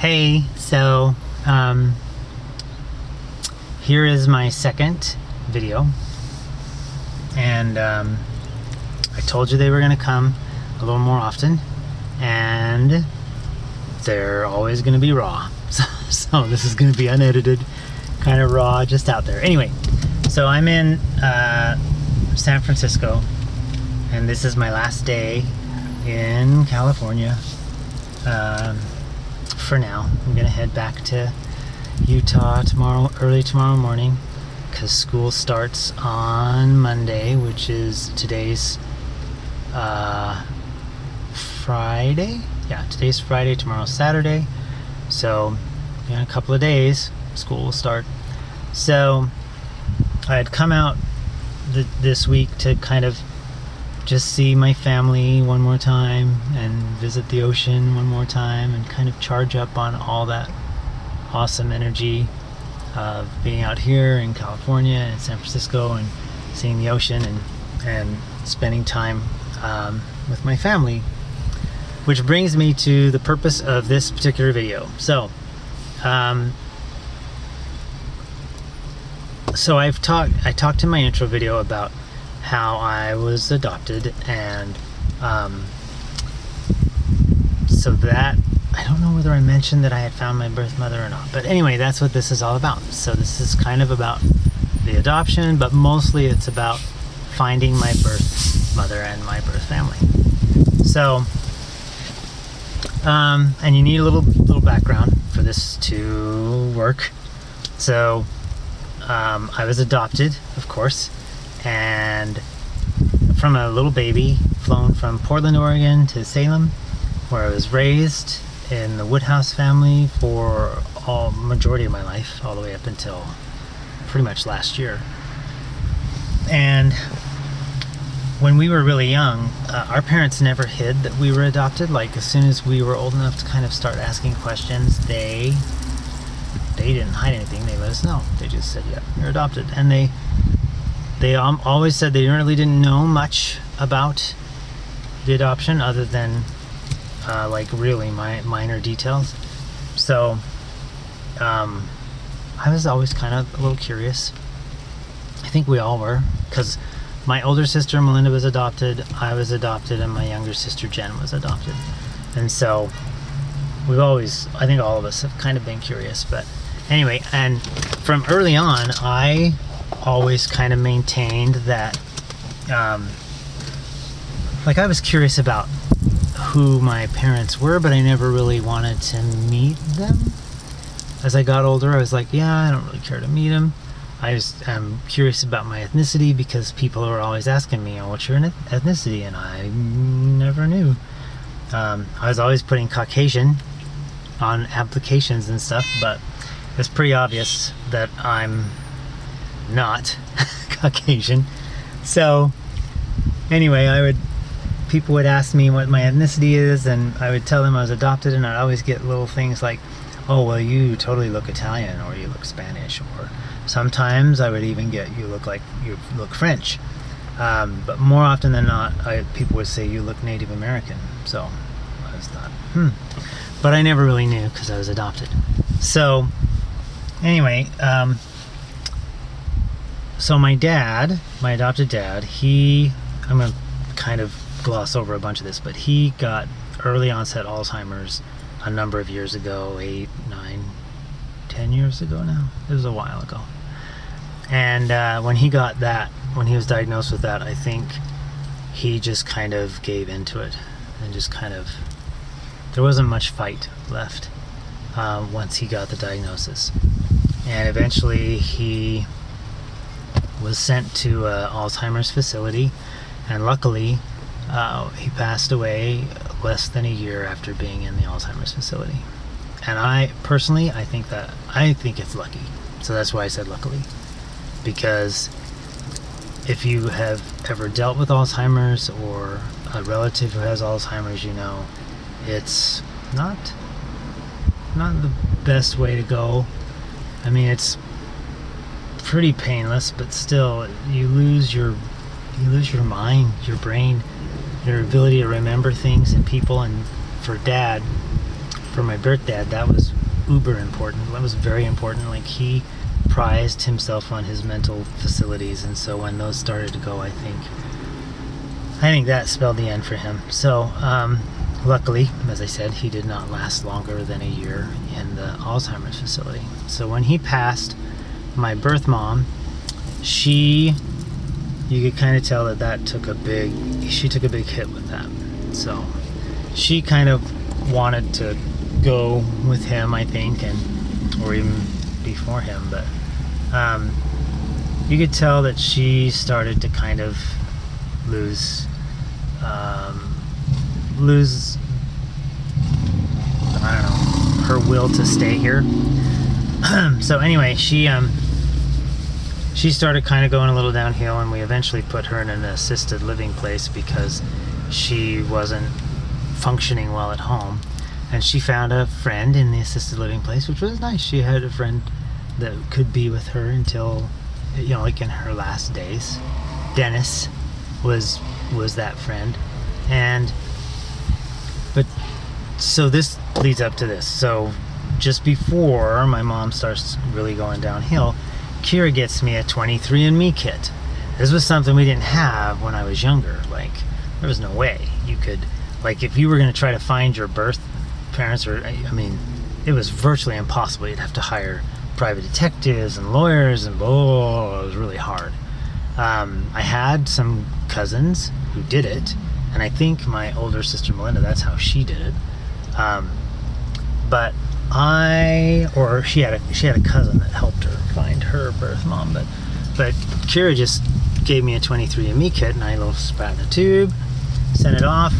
Hey, so here is my second video, and I told you they were going to come a little more often, and they're always going to be raw. So this is going to be unedited, kind of raw, just out there. Anyway, so I'm in San Francisco, and this is my last day in California. For now, I'm gonna head back to Utah early tomorrow morning, because school starts on Monday, which is today's Friday. Yeah, today's Friday, tomorrow's Saturday. So in a couple of days, school will start. So I had come out this week to kind of just see my family one more time and visit the ocean one more time and kind of charge up on all that awesome energy of being out here in California and San Francisco and seeing the ocean and spending time with my family, which brings me to the purpose of this particular video. So I talked in my intro video about how I was adopted, and so that I don't know whether I mentioned that I had found my birth mother or not, but anyway, that's what this is all about. So this is kind of about the adoption, but mostly it's about finding my birth mother and my birth family. So and you need a little background for this to work. So I was adopted, of course, and from a little baby, flown from Portland, Oregon to Salem, where I was raised in the Woodhouse family for majority of my life, all the way up until pretty much last year. And when we were really young, our parents never hid that we were adopted. Like, as soon as we were old enough to kind of start asking questions, they didn't hide anything. They let us know. They just said, yeah, you're adopted. And they always said they really didn't know much about the adoption, other than like really minor details. So I was always kind of a little curious. I think we all were, because my older sister Melinda was adopted, I was adopted, and my younger sister Jen was adopted. And so I think all of us have kind of been curious. But anyway, and from early on, I always kind of maintained that like, I was curious about who my parents were, but I never really wanted to meet them. As I got older, I was like, yeah, I don't really care to meet them. I'm curious about my ethnicity, because people are always asking me, oh, what's your ethnicity? And I never knew. I was always putting Caucasian on applications and stuff, but it's pretty obvious that I'm not Caucasian. So anyway, people would ask me what my ethnicity is, and I would tell them I was adopted, and I'd always get little things like, oh, well, you totally look Italian, or you look Spanish, or sometimes I would even get, you look French. But more often than not, people would say, you look Native American. So I was thought, but I never really knew, because I was adopted. So anyway, so my adopted dad, I'm going to kind of gloss over a bunch of this, but he got early onset Alzheimer's a number of years ago, 8, 9, 10 years ago now. It was a while ago. And when he was diagnosed with that, I think he just kind of gave into it, and just kind of, there wasn't much fight left once he got the diagnosis. And eventually he was sent to an Alzheimer's facility, and luckily he passed away less than a year after being in the Alzheimer's facility. And I personally, I think it's lucky. So that's why I said luckily, because if you have ever dealt with Alzheimer's, or a relative who has Alzheimer's, you know it's not the best way to go. I mean, it's pretty painless, but still, you lose your mind, your brain, your ability to remember things and people. And for Dad, for my birth dad, that was uber important. That was very important. Like, he prized himself on his mental facilities, and so when those started to go, I think that spelled the end for him. So luckily, as I said, he did not last longer than a year in the Alzheimer's facility. So when he passed, my birth mom, you could kind of tell that she took a big hit with that. So she kind of wanted to go with him, I think, or even before him, but you could tell that she started to kind of lose I don't know, her will to stay here. So anyway, she started kind of going a little downhill, and we eventually put her in an assisted living place because she wasn't functioning well at home. And she found a friend in the assisted living place, which was nice. She had a friend that could be with her until, like in her last days. Dennis was that friend. So this leads up to this. So just before my mom starts really going downhill, Kira gets me a 23andMe kit. This was something we didn't have when I was younger. Like, there was no way you could, like, if you were going to try to find your birth parents, it was virtually impossible. You'd have to hire private detectives and lawyers, and it was really hard. I had some cousins who did it, and I think my older sister Melinda, that's how she did it. But she had a cousin that helped her find her birth mom, but Kira just gave me a 23andMe kit, and I spat in a tube, sent it off,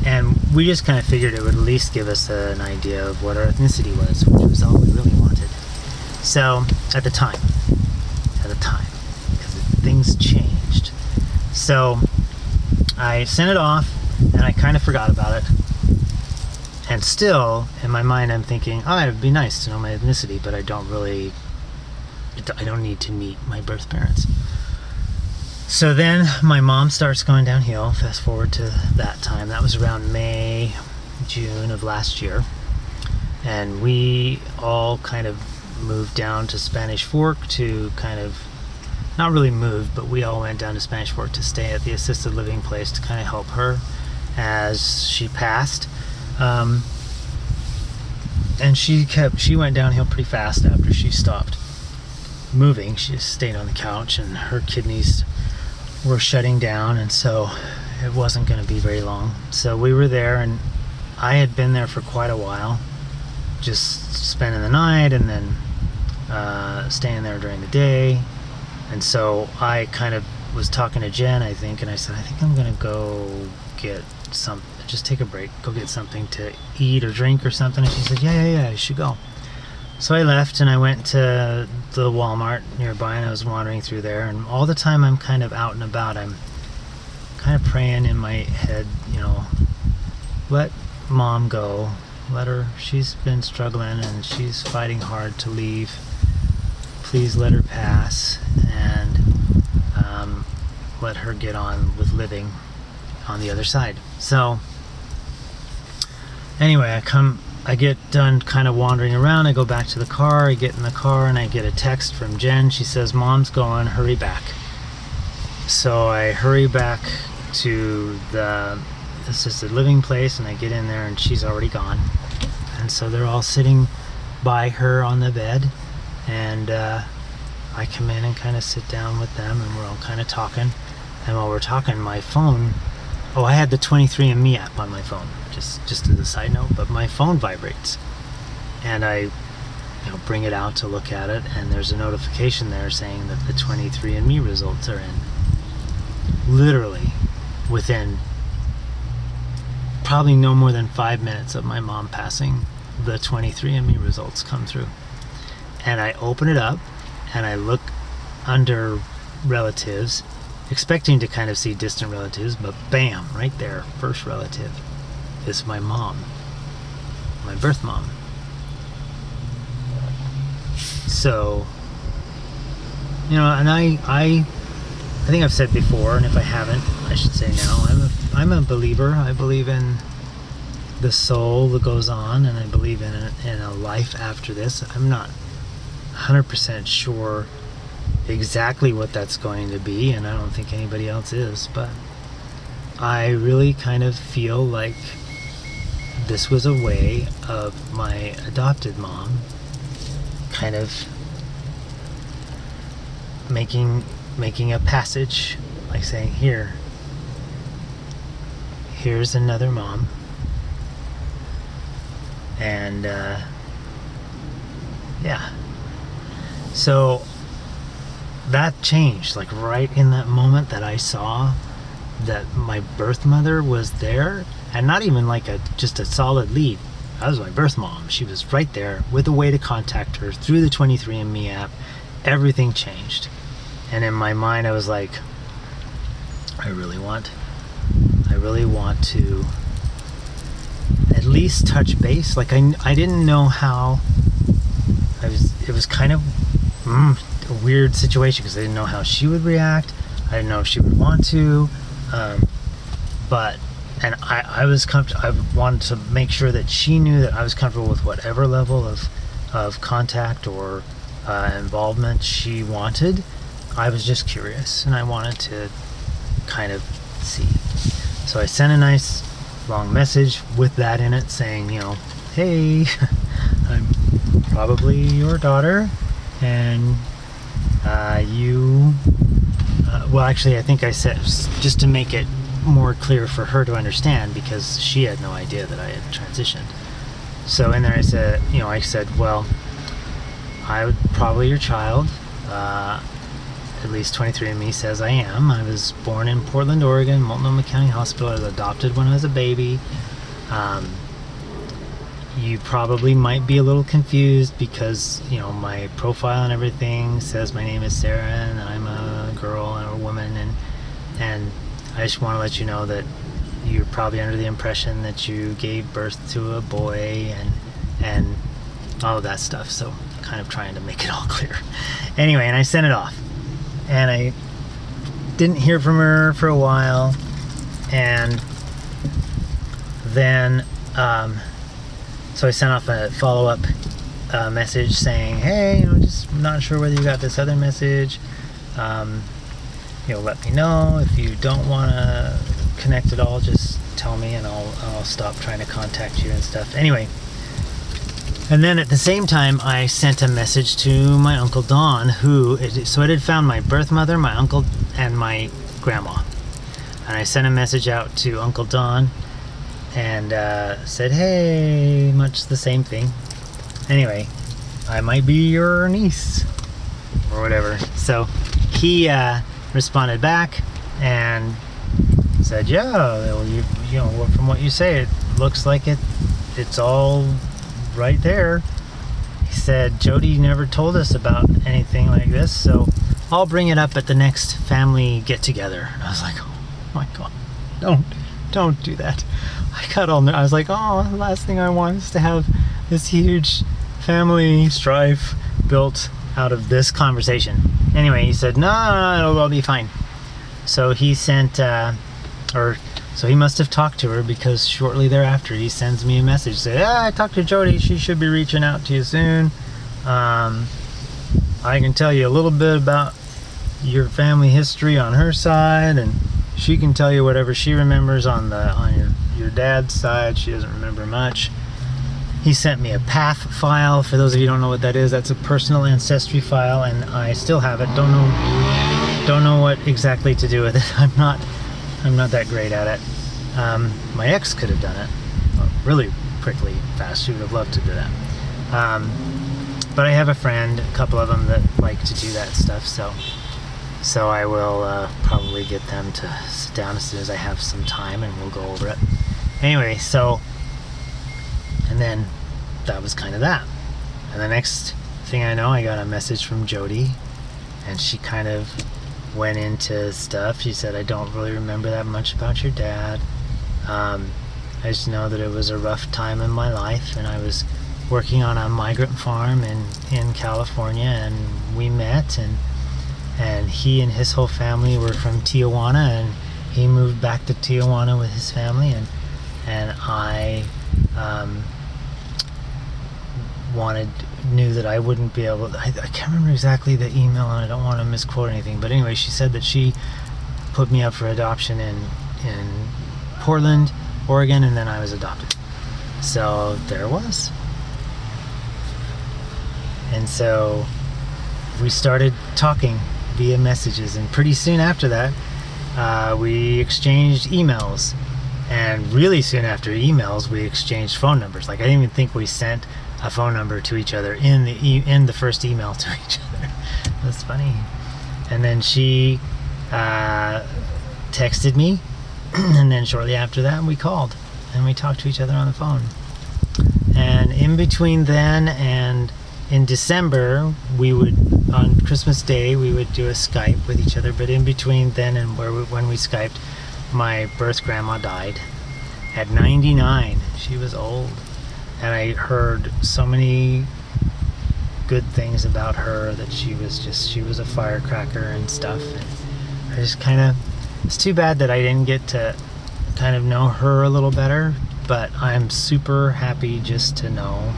and we just kind of figured it would at least give us an idea of what our ethnicity was, which was all we really wanted. So at the time, because things changed. So I sent it off, and I kind of forgot about it. And still, in my mind, I'm thinking, it'd be nice to know my ethnicity, but I don't need to meet my birth parents. So then my mom starts going downhill. Fast forward to that time. That was around May, June of last year. And we all kind of moved down to Spanish Fork to kind of, not really moved, but we all went down to Spanish Fork to stay at the assisted living place to kind of help her as she passed. And she went downhill pretty fast after she stopped moving. She just stayed on the couch, and her kidneys were shutting down, and so it wasn't going to be very long. So we were there, and I had been there for quite a while, just spending the night and then staying there during the day. And so I kind of was talking to Jen, I think, and I said, I think I'm going to go get just take a break, go get something to eat or drink or something. And she said, yeah, you should go. So I left, and I went to the Walmart nearby, and I was wandering through there, and all the time I'm kind of out and about, I'm kind of praying in my head, let mom go, let her, she's been struggling and she's fighting hard to leave, please let her pass, and let her get on with living on the other side. So anyway, I get done kind of wandering around. I go back to the car. I get in the car, and I get a text from Jen. She says, Mom's gone, hurry back. So I hurry back to the assisted living place, and I get in there, and she's already gone. And so they're all sitting by her on the bed, and I come in and kind of sit down with them, and we're all kind of talking. And while we're talking, my phone, I had the 23andMe app on my phone, just as a side note, but my phone vibrates, and I bring it out to look at it, and there's a notification there saying that the 23andMe results are in. Literally within probably no more than 5 minutes of my mom passing, the 23andMe results come through. And I open it up, and I look under relatives, expecting to kind of see distant relatives, but bam, right there, first relative is my mom, my birth mom. So, and I think I've said before, and if I haven't, I should say now, I'm a believer. I believe in the soul that goes on, and I believe in a life after this. I'm not 100% sure exactly what that's going to be, and I don't think anybody else is, but I really kind of feel like this was a way of my adopted mom kind of making a passage, like saying, here's another mom, and yeah, so that changed, like right in that moment that I saw that my birth mother was there, and not even like just a solid lead. That was my birth mom. She was right there with a way to contact her through the 23andMe app. Everything changed, and in my mind I was like, I really want to at least touch base. Like I didn't know how. It was kind of a weird situation because I didn't know how she would react. I didn't know if she would want to, but I was comfortable. I wanted to make sure that she knew that I was comfortable with whatever level of contact or involvement she wanted. I was just curious, and I wanted to kind of see. So I sent a nice long message with that in it, saying, hey, I'm probably your daughter, and well, actually, I think I said, just to make it more clear for her to understand, because she had no idea that I had transitioned. So in there I said, well, I'm probably your child. At least 23andMe says I am. I was born in Portland, Oregon, Multnomah County Hospital. I was adopted when I was a baby. You probably might be a little confused because, my profile and everything says my name is Sarah and I'm a girl and a woman, and I just want to let you know that you're probably under the impression that you gave birth to a boy and all of that stuff. So kind of trying to make it all clear. Anyway, and I sent it off. And I didn't hear from her for a while, and then so I sent off a follow-up message saying, hey, just not sure whether you got this other message. Let me know. If you don't want to connect at all, just tell me, and I'll stop trying to contact you and stuff. Anyway. And then at the same time, I sent a message to my Uncle Don, so it had found my birth mother, my uncle, and my grandma. And I sent a message out to Uncle Don and said, hey, much the same thing. Anyway, I might be your niece or whatever. So he responded back and said, yeah, well, from what you say, it looks like it's all right there. He said, Jody never told us about anything like this, so I'll bring it up at the next family get-together. I was like, oh my god, don't do that. I was like, oh, the last thing I want is to have this huge family strife built out of this conversation. Anyway, he said, no, it'll be fine. So he sent so he must have talked to her, because shortly thereafter he sends me a message, said, I talked to Jody, she should be reaching out to you soon. I can tell you a little bit about your family history on her side, and she can tell you whatever she remembers on your dad's side. She doesn't remember much. He sent me a PATH file. For those of you who don't know what that is, that's a personal ancestry file, and I still have it. Don't know what exactly to do with it. I'm not that great at it. My ex could have done it really quickly, fast. She would have loved to do that. But I have a friend, a couple of them, that like to do that stuff, so I will probably get them to sit down as soon as I have some time, and we'll go over it. Anyway, and then that was kind of that. And the next thing I know, I got a message from Jody, and she kind of went into stuff. She said, I don't really remember that much about your dad. I just know that it was a rough time in my life, and I was working on a migrant farm in California, and we met, and he and his whole family were from Tijuana, and he moved back to Tijuana with his family, and I knew that I wouldn't be able. I can't remember exactly the email, and I don't want to misquote anything. But anyway, she said that she put me up for adoption in Portland, Oregon, and then I was adopted. So there it was. And so we started talking via messages, and pretty soon after that, we exchanged emails. And really soon after emails, we exchanged phone numbers. Like, I didn't even think we sent a phone number to each other in the first email to each other. That's funny. And then she texted me, and then shortly after that, we called and we talked to each other on the phone. And in between then and in December, we would, on Christmas Day, we would do a Skype with each other. But in between then and when we Skyped, my birth grandma died at 99. She was old. And I heard so many good things about her, that she was a firecracker and stuff. And I just it's too bad that I didn't get to kind of know her a little better, but I'm super happy just to know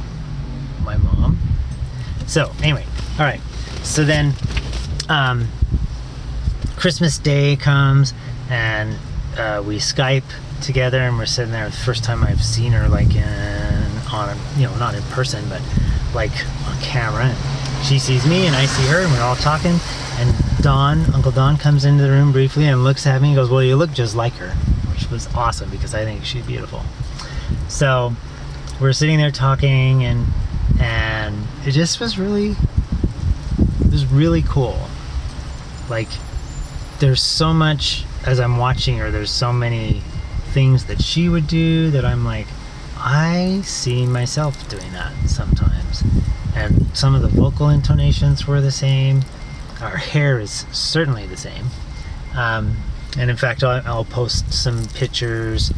my mom. So anyway, all right. So then Christmas Day comes, and we Skype together, and we're sitting there. The first time I've seen her, like not in person, but like on camera. And she sees me, and I see her, and we're all talking. And Uncle Don comes into the room briefly and looks at me and goes, "Well, you look just like her," which was awesome because I think she's beautiful. So we're sitting there talking, and it just was really cool. Like, there's so much, as I'm watching her, there's so many things that she would do that I'm like, I see myself doing that sometimes. And some of the vocal intonations were the same. Our hair is certainly the same. And in fact, I'll post some pictures.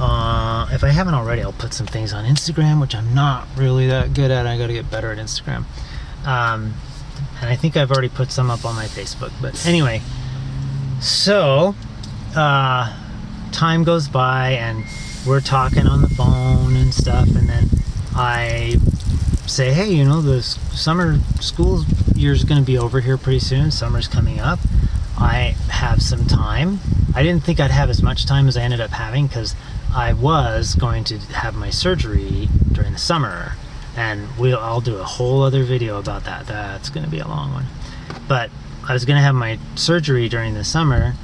If I haven't already, I'll put some things on Instagram, which I'm not really that good at. I gotta get better at Instagram. And I think I've already put some up on my Facebook. But anyway, so time goes by, and we're talking on the phone and stuff, and then I say, hey, the summer school year's going to be over here pretty soon. Summer's coming up. I have some time. I didn't think I'd have as much time as I ended up having, because I was going to have my surgery during the summer, and I'll do a whole other video about that. That's going to be a long one. But I was going to have my surgery during the summer.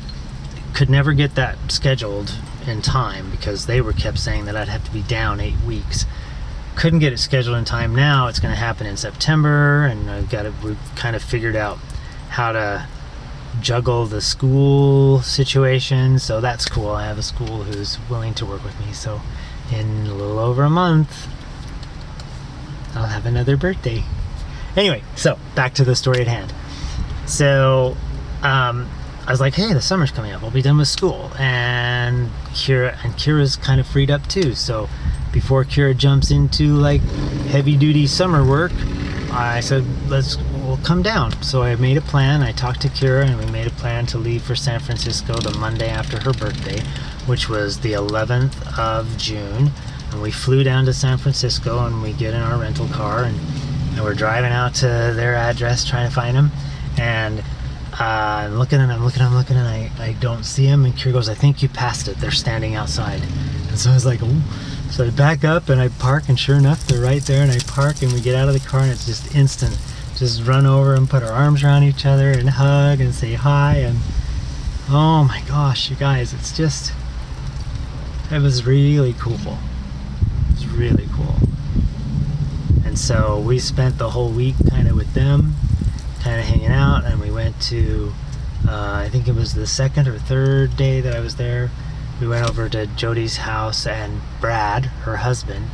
Could never get that scheduled in time, because they kept saying that I'd have to be down 8 weeks. Couldn't get it scheduled in time. Now it's going to happen in September, and we've kind of figured out how to juggle the school situation, so that's cool. I have a school who's willing to work with me, so in a little over a month I'll have another birthday. Anyway, so back to the story at hand. So I was like, hey, the summer's coming up, I'll be done with school, and Kira's kind of freed up too. So before Kira jumps into like heavy duty summer work, I said, we'll come down. So I made a plan. I talked to Kira, and we made a plan to leave for San Francisco the Monday after her birthday, which was the 11th of June. And we flew down to San Francisco, and we get in our rental car, and we're driving out to their address trying to find them. And I'm looking, and I don't see them. And Kira goes, I think you passed it. They're standing outside. And so I was like, ooh. So I back up and I park, and sure enough, they're right there, and I park, and we get out of the car, and it's just instant. Just run over and put our arms around each other and hug and say hi, and oh my gosh, you guys, it was really cool. It was really cool. And so we spent the whole week kind of with them, kind of hanging out, and we went to, I think it was the second or third day that I was there, we went over to Jody's house, and Brad, her husband,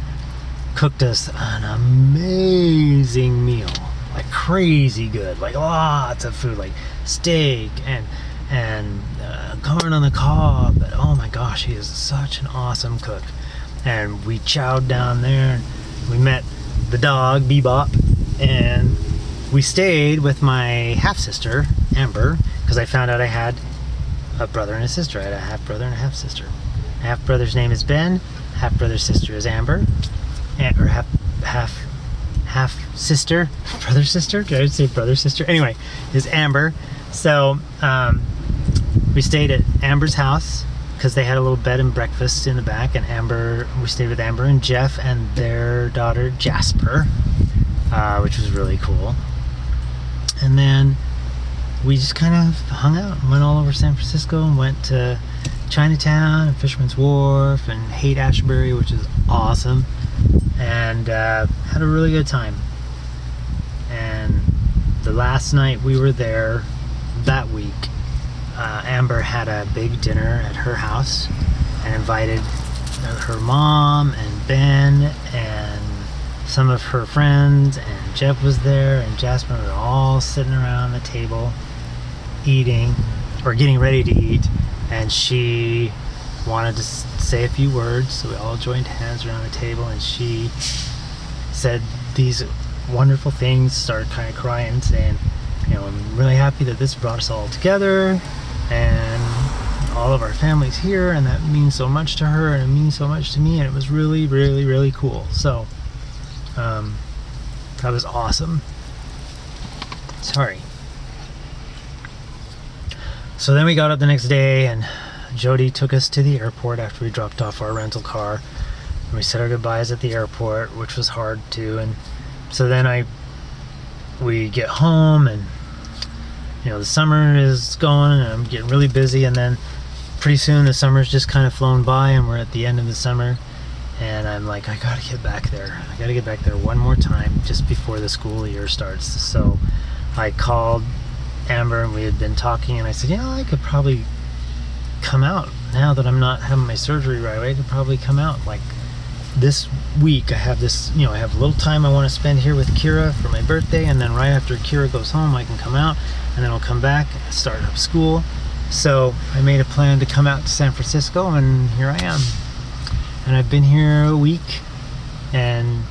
cooked us an amazing meal. Like crazy good, like lots of food, like steak and corn on the cob. But oh my gosh, he is such an awesome cook. And we chowed down there, and we met the dog Bebop, and we stayed with my half-sister Amber, because I found out I had a brother and a sister. I had a half-brother and a half-sister. My half-brother's name is Ben. half brother sister is Amber, or half sister, brother sister. Did I say brother sister? Anyway, is Amber. So we stayed at Amber's house because they had a little bed and breakfast in the back, and we stayed with Amber and Jeff and their daughter Jasper, which was really cool. And then we just kind of hung out and went all over San Francisco and went to Chinatown and Fisherman's Wharf and Haight-Ashbury, which is awesome, and had a really good time. And the last night we were there that week, Amber had a big dinner at her house and invited her mom and Ben and some of her friends, and Jeff was there, and Jasper were all sitting around the table eating, or getting ready to eat, and she wanted to say a few words, so we all joined hands around the table, and she said these wonderful things, started kind of crying, saying, you know, I'm really happy that this brought us all together, and all of our families here, and that means so much to her, and it means so much to me, and it was really, really, really cool. So that was awesome. Sorry. So then we got up the next day, and Jody took us to the airport after we dropped off our rental car, and we said our goodbyes at the airport, which was hard too. And so then we get home, and you know, the summer is going, and I'm getting really busy, and then pretty soon the summer's just kind of flown by, and we're at the end of the summer, and I'm like, I gotta get back there. I gotta get back there one more time just before the school year starts. So I called Amber, and we had been talking, and I said, you know, I could probably come out now that I'm not having my surgery right away. I could probably come out like this week. I have this, you know, I have a little time I want to spend here with Kira for my birthday, and then right after Kira goes home I can come out, and then I'll come back and start up school. So I made a plan to come out to San Francisco, and here I am. And I've been here a week and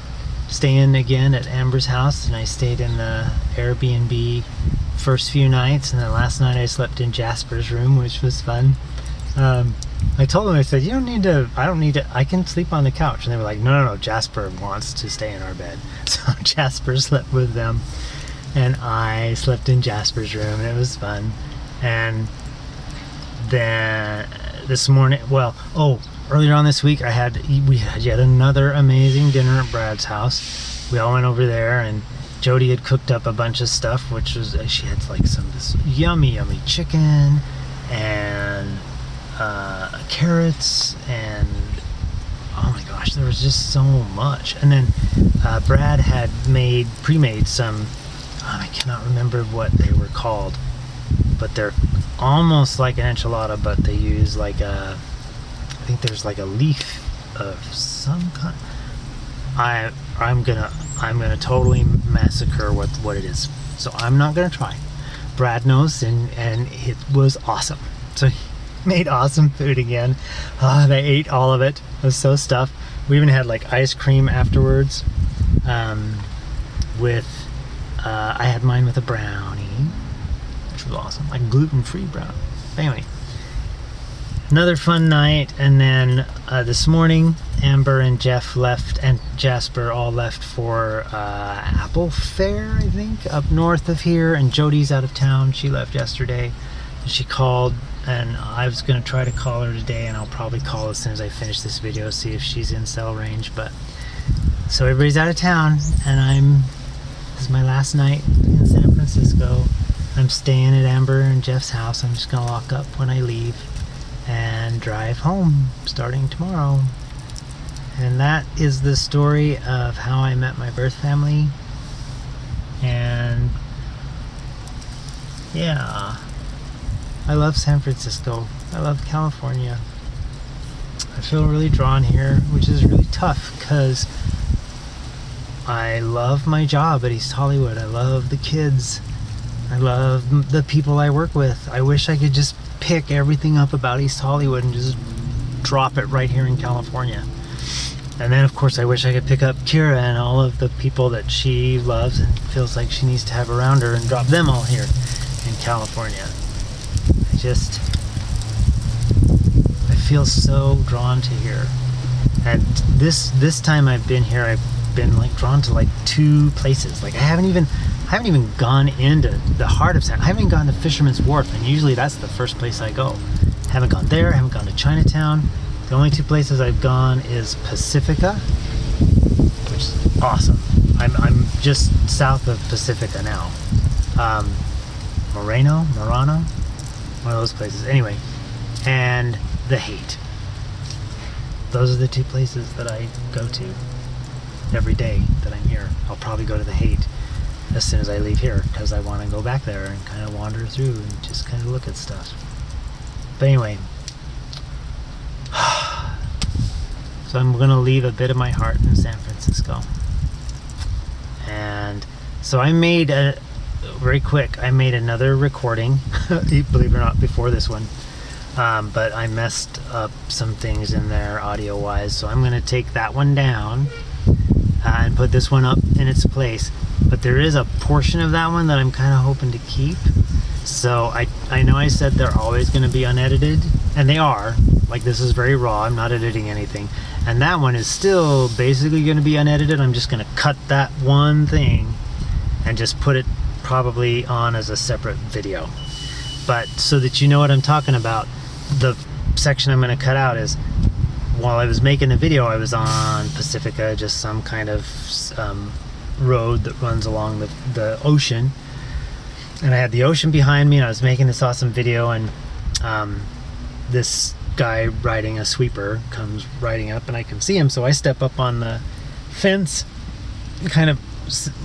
staying again at Amber's house, and I stayed in the Airbnb first few nights, and then last night I slept in Jasper's room, which was fun. I told them, I said, I don't need to, I can sleep on the couch. And they were like, no, Jasper wants to stay in our bed. So Jasper slept with them, and I slept in Jasper's room, and it was fun. And then this morning, earlier on this week, we had yet another amazing dinner at Brad's house. We all went over there, and Jody had cooked up a bunch of stuff, which was, she had like some of this yummy chicken, and carrots, and oh my gosh, there was just so much. And then Brad had pre-made some, I cannot remember what they were called, but they're almost like an enchilada, but they use like I think there's like a leaf of some kind. I'm gonna totally massacre what it is, so I'm not gonna try. Brad knows, and it was awesome. So he made awesome food again. They ate all of it. It was so stuffed. We even had like ice cream afterwards. I had mine with a brownie, which was awesome, like gluten-free brownie. Anyway, another fun night. And then this morning, Amber and Jeff left, and Jasper all left for Apple Fair, I think, up north of here. And Jody's out of town. She left yesterday. She called, and I was going to try to call her today, and I'll probably call as soon as I finish this video, see if she's in cell range. But so everybody's out of town, and this is my last night in San Francisco. I'm staying at Amber and Jeff's house. I'm just going to lock up when I leave and drive home starting tomorrow. And that is the story of how I met my birth family. And yeah, I love San Francisco. I love California. I feel really drawn here, which is really tough because I love my job at East Hollywood. I love the kids. I love the people I work with. I wish I could just pick everything up about East Hollywood and just drop it right here in California. And then of course I wish I could pick up Kira and all of the people that she loves and feels like she needs to have around her and drop them all here in California. I feel so drawn to here. And this time I've been here, I've been like drawn to like 2 places. Like I haven't even gone into the heart of San. I haven't even gone to Fisherman's Wharf, and usually that's the first place I go. Haven't gone there. Haven't gone to Chinatown. The only 2 places I've gone is Pacifica, which is awesome. I'm just south of Pacifica now. Murano, one of those places. Anyway, and The Haight. Those are the 2 places that I go to every day that I'm here. I'll probably go to The Haight as soon as I leave here because I want to go back there and kind of wander through and just kind of look at stuff. But anyway, so I'm going to leave a bit of my heart in San Francisco. And so I made very quick, I made another recording, believe it or not, before this one. But I messed up some things in there audio-wise, so I'm going to take that one down and put this one up in its place. But there is a portion of that one that I'm kind of hoping to keep. So I know I said they're always going to be unedited, and they are. Like, this is very raw. I'm not editing anything. And that one is still basically going to be unedited. I'm just going to cut that one thing and just put it probably on as a separate video. But so that you know what I'm talking about, the section I'm going to cut out is, while I was making the video, I was on Pacifica, just some kind of road that runs along the ocean, and I had the ocean behind me, and I was making this awesome video, and this guy riding a sweeper comes riding up, and I can see him, so I step up on the fence, kind of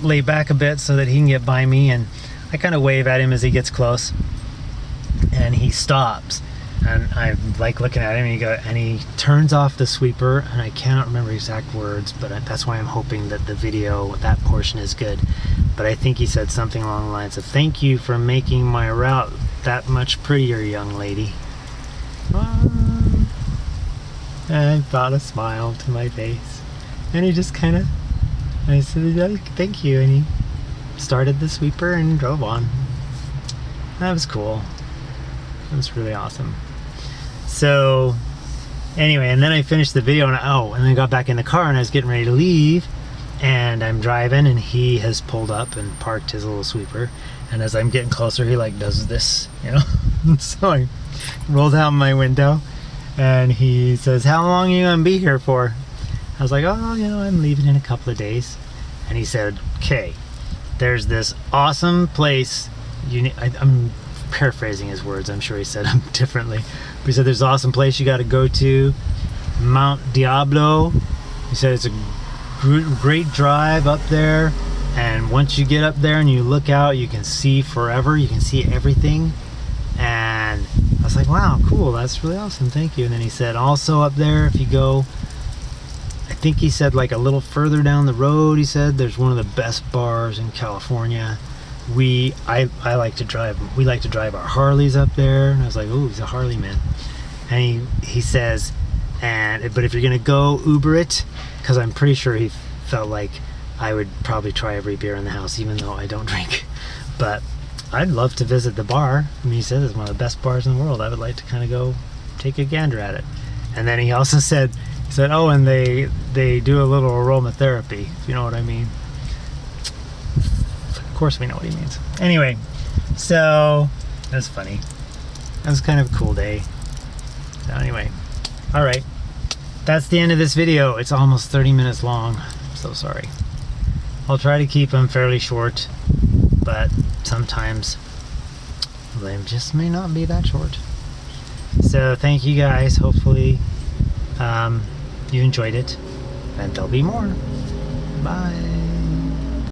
lay back a bit so that he can get by me, and I kind of wave at him as he gets close, and he stops. And I like looking at him, and he turns off the sweeper, and I cannot remember exact words, but that's why I'm hoping that the video, that portion is good. But I think he said something along the lines of, "Thank you for making my route that much prettier, young lady." And I brought a smile to my face, and he just kind of, I said, "Thank you," and he started the sweeper and drove on. That was cool. It was really awesome. So anyway, and then I finished the video, and I got back in the car, and I was getting ready to leave, and I'm driving, and he has pulled up and parked his little sweeper, and as I'm getting closer, he like does this, you know. So I rolled out my window, and he says, "How long are you gonna be here for?" I was like, "Oh, you know, I'm leaving in a couple of days." And he said, "Okay, there's this awesome place. I'm paraphrasing his words, I'm sure he said them differently, but he said there's an awesome place you got to go to, Mount Diablo." He said it's a great drive up there, and once you get up there and you look out, you can see forever, you can see everything. And I was like, wow, cool, that's really awesome, thank you. And then he said also up there, if you go, I think he said like a little further down the road, he said there's one of the best bars in California. We like to drive our Harleys up there, and I was like, oh, he's a Harley man. And he says, but if you're gonna go, Uber it, because I'm pretty sure he felt like I would probably try every beer in the house, even though I don't drink. But I'd love to visit the bar. I mean, he said it's one of the best bars in the world. I would like to kind of go take a gander at it. And then he also said, oh, and they do a little aromatherapy, if you know what I mean. Of course we know what he means. Anyway, so that's funny. That was kind of a cool day. So anyway, all right, that's the end of this video. It's almost 30 minutes long. I'm so sorry. I'll try to keep them fairly short, but sometimes they just may not be that short. So thank you guys. Hopefully you enjoyed it, and there'll be more. Bye.